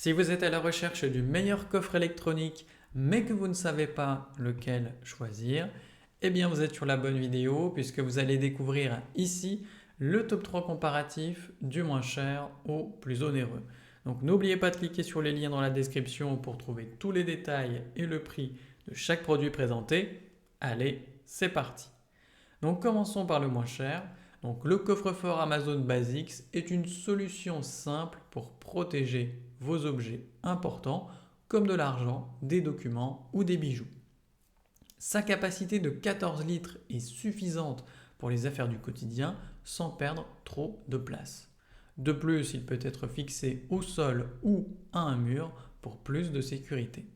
Si vous êtes à la recherche du meilleur coffre électronique mais que vous ne savez pas lequel choisir, eh bien vous êtes sur la bonne vidéo puisque vous allez découvrir ici le top 3 comparatif du moins cher au plus onéreux. Donc n'oubliez pas de cliquer sur les liens dans la description pour trouver tous les détails et le prix de chaque produit présenté. Allez, c'est parti. Donc commençons par le moins cher. Donc le coffre-fort Amazon Basics est une solution simple pour protéger vos objets importants comme de l'argent, des documents ou des bijoux. Sa capacité de 14 litres est suffisante pour les affaires du quotidien sans perdre trop de place. De plus, il peut être fixé au sol ou à un mur pour plus de sécurité.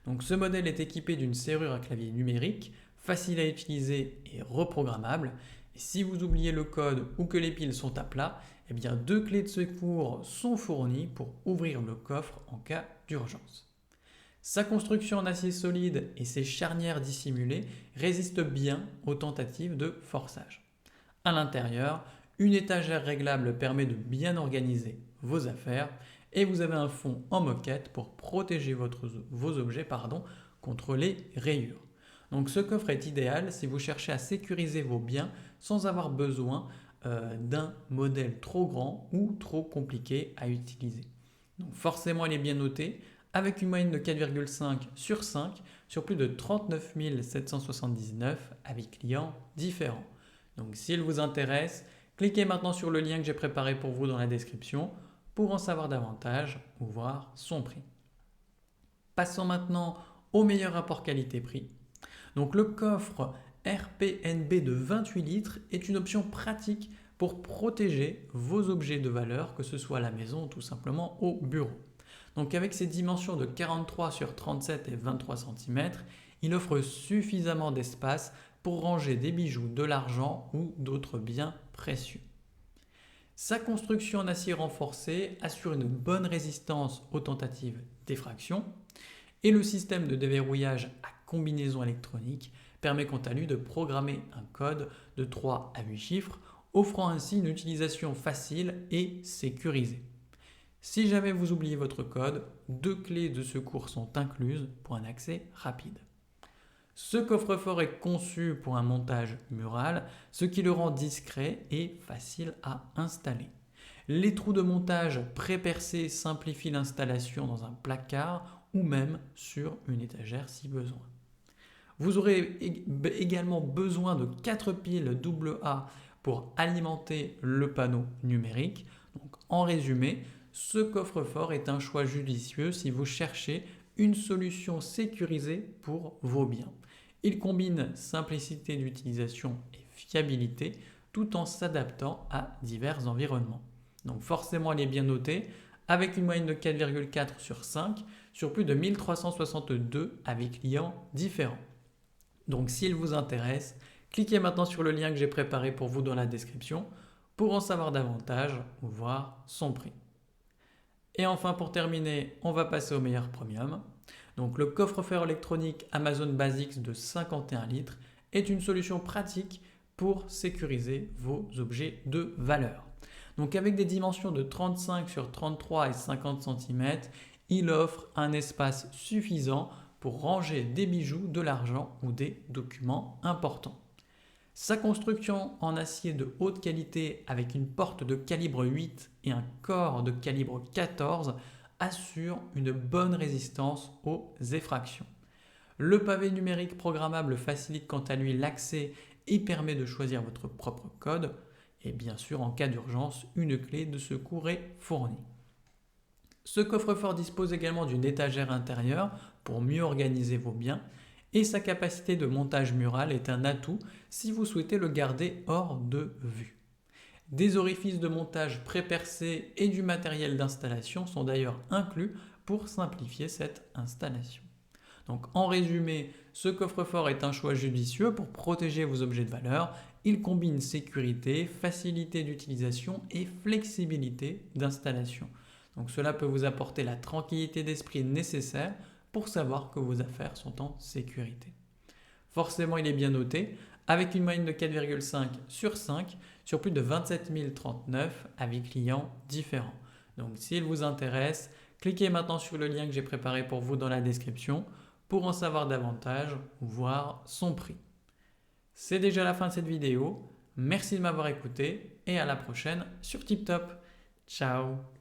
Donc ce modèle est équipé d'une serrure à clavier numérique, facile à utiliser et reprogrammable. Et si vous oubliez le code ou que les piles sont à plat, eh bien deux clés de secours sont fournies pour ouvrir le coffre en cas d'urgence. Sa construction en acier solide et ses charnières dissimulées résistent bien aux tentatives de forçage. À l'intérieur, une étagère réglable permet de bien organiser vos affaires et vous avez un fond en moquette pour protéger vos objets contre les rayures. Donc ce coffre est idéal si vous cherchez à sécuriser vos biens sans avoir besoin d'un modèle trop grand ou trop compliqué à utiliser. Donc forcément il est bien noté avec une moyenne de 4,5 sur 5 sur plus de 39 779 avis clients différents. Donc s'il vous intéresse, cliquez maintenant sur le lien que j'ai préparé pour vous dans la description pour en savoir davantage ou voir son prix. Passons maintenant au meilleur rapport qualité-prix. Donc le coffre RPNB de 28 litres est une option pratique pour protéger vos objets de valeur, que ce soit à la maison ou tout simplement au bureau. Donc avec ses dimensions de 43 sur 37 et 23 cm, il offre suffisamment d'espace pour ranger des bijoux, de l'argent ou d'autres biens précieux. Sa construction en acier renforcé assure une bonne résistance aux tentatives d'effraction et le système de déverrouillage à combinaison électronique permet quant à lui de programmer un code de 3 à 8 chiffres, offrant ainsi une utilisation facile et sécurisée. Si jamais vous oubliez votre code, deux clés de secours sont incluses pour un accès rapide. Ce coffre-fort est conçu pour un montage mural, ce qui le rend discret et facile à installer. Les trous de montage pré-percés simplifient l'installation dans un placard ou même sur une étagère si besoin. Vous aurez également besoin de 4 piles AA pour alimenter le panneau numérique. Donc, en résumé, ce coffre-fort est un choix judicieux si vous cherchez une solution sécurisée pour vos biens. Il combine simplicité d'utilisation et fiabilité tout en s'adaptant à divers environnements. Donc forcément, elle est bien notée avec une moyenne de 4,4 sur 5 sur plus de 1362 avis clients différents. Donc s'il vous intéresse, cliquez maintenant sur le lien que j'ai préparé pour vous dans la description pour en savoir davantage ou voir son prix. Et enfin pour terminer, on va passer au meilleur premium. Donc le coffre-fort électronique Amazon Basics de 51 litres est une solution pratique pour sécuriser vos objets de valeur. Donc avec des dimensions de 35 sur 33 et 50 cm, il offre un espace suffisant pour ranger des bijoux, de l'argent ou des documents importants. Sa construction en acier de haute qualité avec une porte de calibre 8 et un corps de calibre 14 assure une bonne résistance aux effractions. Le pavé numérique programmable facilite quant à lui l'accès et permet de choisir votre propre code. Et bien sûr, en cas d'urgence, une clé de secours est fournie. Ce coffre-fort dispose également d'une étagère intérieure pour mieux organiser vos biens et sa capacité de montage mural est un atout si vous souhaitez le garder hors de vue. Des orifices de montage pré-percés et du matériel d'installation sont d'ailleurs inclus pour simplifier cette installation. Donc en résumé, ce coffre-fort est un choix judicieux pour protéger vos objets de valeur. Il combine sécurité, facilité d'utilisation et flexibilité d'installation. Donc cela peut vous apporter la tranquillité d'esprit nécessaire pour savoir que vos affaires sont en sécurité. Forcément, il est bien noté avec une moyenne de 4,5 sur 5 sur plus de 27 039 avis clients différents. Donc s'il vous intéresse, Cliquez maintenant sur le lien que j'ai préparé pour vous dans la description pour en savoir davantage ou voir son prix. C'est déjà la fin de cette vidéo. Merci de m'avoir écouté et à la prochaine sur TipTop. Ciao!